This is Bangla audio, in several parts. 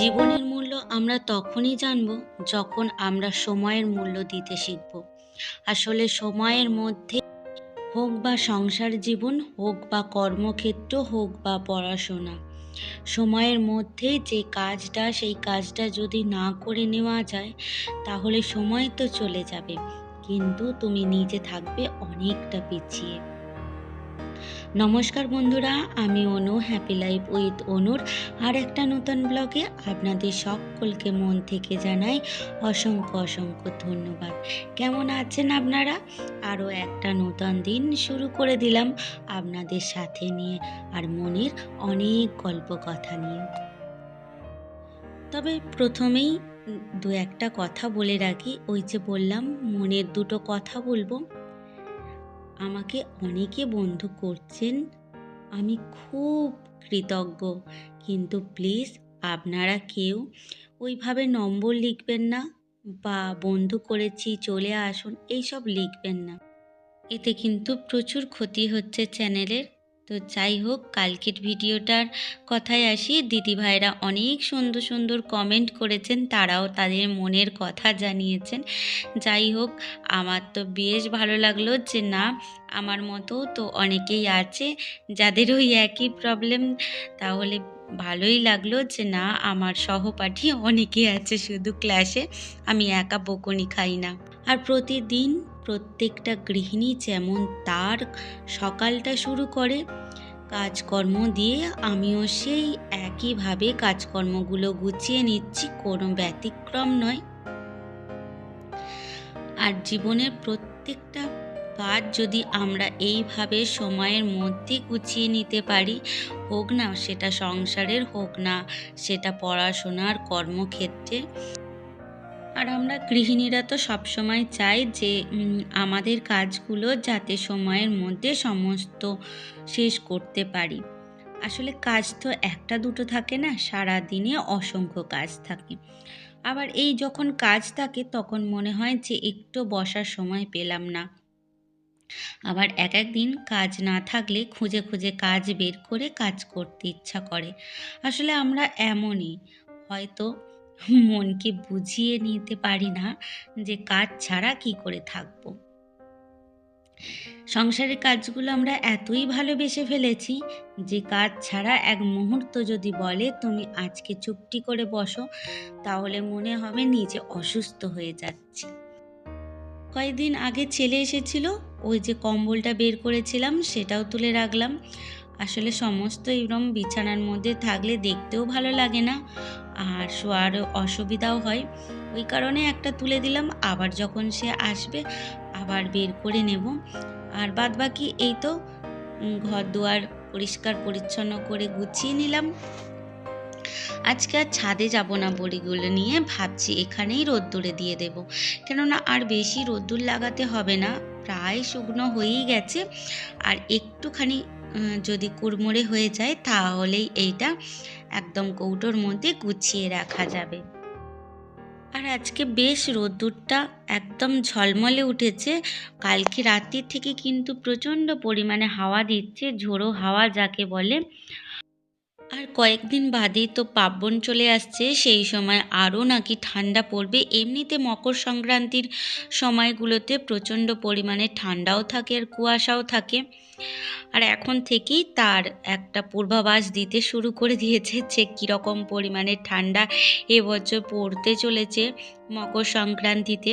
জীবনের মূল্য আমরা তখনই জানব যখন আমরা সময়ের মূল্য দিতে শিখব। আসলে সময়ের মধ্যে হোক বা সংসার জীবন, হোক বা কর্মক্ষেত্র, হোক বা পড়াশোনা, সময়ের মধ্যে যে কাজটা সেই কাজটা যদি না করে নেওয়া যায় তাহলে সময় তো চলে যাবে, কিন্তু তুমি নিজে থাকবে অনেকটা পিছিয়ে। নমস্কার বন্ধুরা, আমি অনু, হ্যাপি লাইফ উইথ অনুর আর একটা নতুন ব্লগে আপনাদের সকলকে মন থেকে জানাই অসংখ্য অসংখ্য ধন্যবাদ। কেমন আছেন আপনারা? আরও একটা নতুন দিন শুরু করে দিলাম আপনাদের সাথে নিয়ে, আর মনের অনেক গল্প কথা নিয়ে। তবে প্রথমেই দু একটা কথা বলে রাখি, ওই যে বললাম মনের দুটো কথা বলবো। আমাকে অনেকে বন্ধু করছেন, আমি খুব কৃতজ্ঞ, কিন্তু প্লিজ আপনারা কেউ ওইভাবে নম্বর লিখবেন না বা বন্ধু করেছি চলে আসুন এইসব লিখবেন না। এতে কিন্তু প্রচুর ক্ষতি হচ্ছে চ্যানেলের। তো যাই হোক, কালকের ভিডিওটার কথায় আসি। দিদিভাইরা অনেক সুন্দর সুন্দর কমেন্ট করেছেন, তারাও তাদের মনের কথা জানিয়েছেন। যাই হোক, আমার তো বেশ ভালো লাগলো যে না, আমার মতো তো অনেকেই আছে যাদের ওই একই প্রবলেম। তাহলে ভালোই লাগলো যে না, আমার সহপাঠী অনেকে আছে শুধু ক্লাসে, আমি একা বকুনি খাই না। আর প্রতিদিন প্রত্যেকটা গৃহিণী যেমন তার সকালটা শুরু করে কাজকর্ম দিয়ে, আমিও সেই একইভাবে কাজকর্মগুলো গুছিয়ে নিচ্ছি, কোনো ব্যতিক্রম নয়। আর জীবনের প্রত্যেকটা কাজ যদি আমরা এইভাবে সময়ের মধ্যে গুছিয়ে নিতে পারি, হোক না সেটা সংসারের, হোক না সেটা পড়াশোনার, কর্মক্ষেত্রে। আর আমরা গৃহিণীরা তো সবসময় চাই যে আমাদের কাজগুলো যাতে সময়ের মধ্যে সমস্ত শেষ করতে পারি। আসলে কাজ তো একটা দুটো থাকে না, সারা দিনে অসংখ্য কাজ থাকে। আবার এই যখন কাজ থাকে তখন মনে হয় যে একটু বসার সময় পেলাম না। আবার এক একদিন কাজ না থাকলে খুঁজে খুঁজে কাজ বের করে কাজ করতে ইচ্ছা করে। আসলে আমরা এমনই, হয়তো মনকে বুঝিয়ে নিতে পারি না যে কাজ ছাড়া কি করে থাকবো। সংসারের কাজগুলো আমরা এতই ভালোবেসে ফেলেছি যে কাজ ছাড়া এক মুহূর্ত যদি বলে তুমি আজকে চুপটি করে বসো, তাহলে মনে হবে নিজে অসুস্থ হয়ে যাচ্ছি। কয়েকদিন আগে ছেলে এসেছিল, ওই যে কম্বলটা বের করেছিলাম সেটাও তুলে রাখলাম। আসলে সমস্ত এরকম বিছানার মধ্যে থাকলে দেখতেও ভালো লাগে না, আর শোয়ার অসুবিধাও হয়। ওই কারণে একটা তুলে দিলাম, আবার যখন সে আসবে আবার বের করে নেব। আর বাদবাকি এই তো ঘর দুয়ার পরিষ্কার পরিচ্ছন্ন করে গুছিয়ে নিলাম। আজকে আর ছাদে যাব না, বড়িগুলো নিয়ে ভাবছি এখানেই রোদ্দুরে দিয়ে দেব, কেননা আর বেশি রোদ্দুর লাগাতে হবে না, প্রায় শুকনো হয়েই গেছে। আর একটুখানি যদি কুড়মুড়ে হয়ে যায় তাহলেই এইটা একদম কৌটোর মধ্যে গুছিয়ে রাখা যাবে। আর আজকে বেশ রোদ্দুরটা একদম ঝলমলে উঠেছে। কালকে রাত্রির থেকে কিন্তু প্রচণ্ড পরিমাণে হাওয়া দিচ্ছে, ঝোড়ো হাওয়া যাকে বলে। আর কয়েকদিন বাদেই তো পার্বণ চলে আসছে, সেই সময় আরও নাকি ঠান্ডা পড়বে। এমনিতে মকর সংক্রান্তির সময়গুলোতে প্রচণ্ড পরিমাণে ঠান্ডাও থাকে আর কুয়াশাও থাকে। আর এখন থেকেই তার একটা পূর্বাভাস দিতে শুরু করে দিয়েছে যে কীরকম পরিমাণে ঠান্ডা এবছর পড়তে চলেছে মকর সংক্রান্তিতে।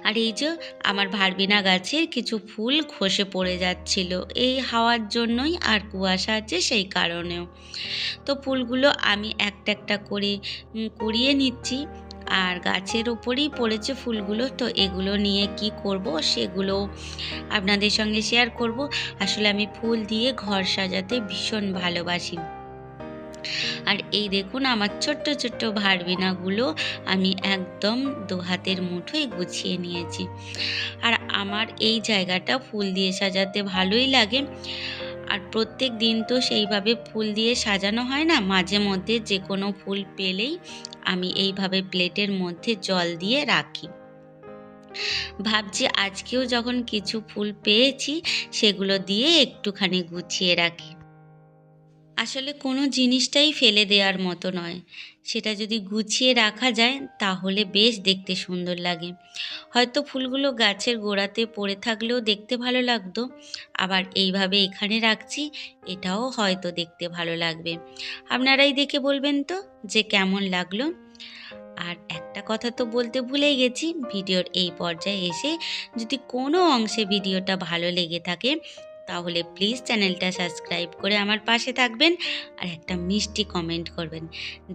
আর এই যে আমার ভারবিনা গাছের কিছু ফুল খসে পড়ে যাচ্ছিল এই হাওয়ার জন্যই, আর কুয়াশা আছে সেই কারণেও। তো ফুলগুলো আমি একটা একটা করে কুড়িয়ে নিচ্ছি, আর গাছের ওপরেই পড়েছে ফুলগুলো। তো এগুলো নিয়ে কি করব সেগুলো আপনাদের সঙ্গে শেয়ার করব। আসলে আমি ফুল দিয়ে ঘর সাজাতে ভীষণ ভালোবাসি। আর এই দেখুন আমার ছোট্ট ছোট্ট ভারবিনাগুলো আমি একদম দু হাতের মুঠোয় গুছিয়ে নিয়েছি। আর আমার এই জায়গাটা ফুল দিয়ে সাজাতে ভালোই লাগে। আর প্রত্যেক দিন তো সেইভাবে ফুল দিয়ে সাজানো হয় না, মাঝে মধ্যে যে কোনো ফুল পেলেই আমি এইভাবে প্লেটের মধ্যে জল দিয়ে রাখি। ভাবছি আজকেও যখন কিছু ফুল পেয়েছি সেগুলো দিয়ে একটুখানি গুছিয়ে রাখি। আসলে কোনো জিনিসটাই ফেলে দেওয়ার মতো নয়। সেটা যদি গুছিয়ে রাখা যায় তাহলে বেশ দেখতে সুন্দর লাগে। হয়তো ফুলগুলো গাছের গোড়াতে পড়ে থাকলেও দেখতে ভালো লাগতো। আবার এইভাবে এখানে রাখছি, এটাও হয়তো দেখতে ভালো লাগবে। আপনারাই দেখে বলবেন তো যে কেমন লাগলো। আর একটা কথা তো বলতে ভুলেই গেছি, ভিডিওর এই পর্যায়ে এসে যদি কোনো অংশে ভিডিওটা ভালো লেগে থাকে তাহলে প্লিজ চ্যানেলটা সাবস্ক্রাইব করে আমার পাশে থাকবেন আর একটা মিষ্টি কমেন্ট করবেন,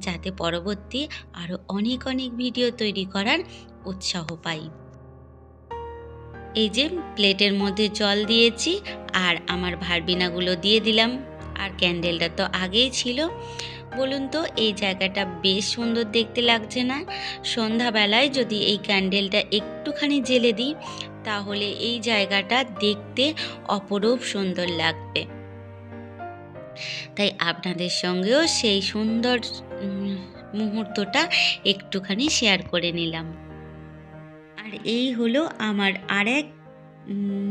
যাতে পরবর্তী আরও অনেক অনেক ভিডিও তৈরি করার উৎসাহ পাই। এই যে প্লেটের মধ্যে জল দিয়েছি আর আমার ভারবিনাগুলো দিয়ে দিলাম, আর ক্যান্ডেলটা তো আগেই ছিল। বলুন তো এই জায়গাটা বেশ সুন্দর দেখতে লাগছে না? সন্ধ্যাবেলায় যদি এই ক্যান্ডেলটা একটুখানি জ্বেলে দিই তাহলে এই জায়গাটা দেখতে অপরূপ সুন্দর লাগবে। তাই আপনাদের সঙ্গেও সেই সুন্দর মুহূর্তটা একটুখানি শেয়ার করে নিলাম। আর এই হলো আমার আরেক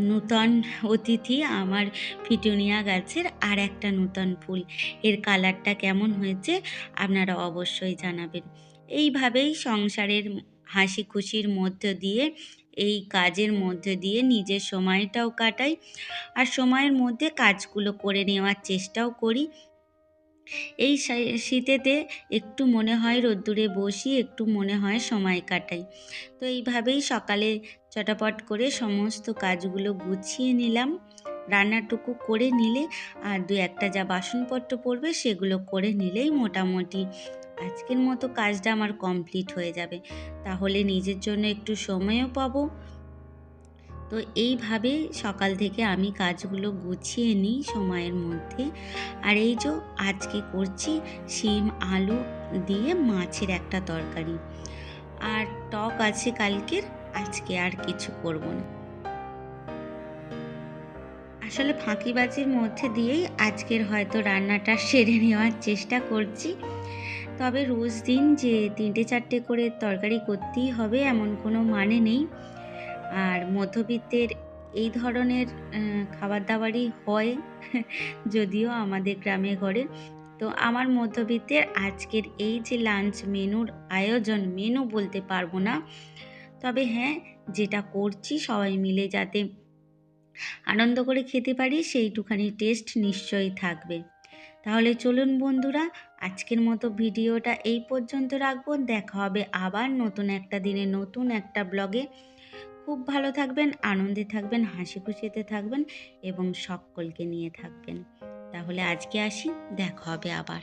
নূতন অতিথি, আমার পিটুনিয়া গাছের আর একটা নূতন ফুল। এর কালারটা কেমন হয়েছে আপনারা অবশ্যই জানাবেন। এইভাবেই সংসারের হাসি খুশির মধ্য দিয়ে, এই কাজের মধ্য দিয়ে নিজের সময়টাও কাটাই আর সময়ের মধ্যে কাজগুলো করে নেওয়ার চেষ্টাও করি। এই শীতেতে একটু মনে হয় রোদ্দুরে বসি, একটু মনে হয় সময় কাটাই। তো এইভাবেই সকালে চটাপট করে সমস্ত কাজগুলো গুছিয়ে নিলাম। রান্নাটুকু করে নিলে আর দু একটা যা বাসনপত্র পড়বে সেগুলো করে নিলেই মোটামুটি আজকের মতো কাজটা আমার কমপ্লিট হয়ে যাবে। তাহলে নিজের জন্য একটু সময়ও পাবো। তো এইভাবে সকাল থেকে আমি কাজগুলো গুছিয়ে নিই সময়ের মধ্যে। আর এই যে আজকে করছি শিম আলু দিয়ে মাছের একটা তরকারি, আর টক আছে কালকের, আজকে আর কিছু করব না। আসলে ফাঁকিবাজির মধ্যে দিয়েই আজকের হয়তো রান্নাটা সেরে নেওয়ার চেষ্টা করছি। তবে রোজ দিন যে 3-4টে করে তরকারি করতেই হবে এমন কোনো মানে নেই। আর মধ্যবিত্তের এই ধরনের খাবার দাবারই হয় যদিও আমাদের গ্রামে ঘরে। তো আমার মধ্যবিত্তের আজকের এই যে লাঞ্চ মেনুর আয়োজন, মেনু বলতে পারবো না, তবে হ্যাঁ যেটা করছি সবাই মিলে যাতে আনন্দ করে খেতে পারি সেইটুখানি টেস্ট নিশ্চয়ই থাকবে। তাহলে চলুন বন্ধুরা, আজকের মতো ভিডিওটা এই পর্যন্ত রাখবো। দেখা হবে আবার নতুন একটা দিনে নতুন একটা ব্লগে। খুব ভালো থাকবেন, আনন্দে থাকবেন, হাসি খুশিতে থাকবেন এবং সকলকে নিয়ে থাকবেন। তাহলে আজকে আসি, দেখা হবে আবার।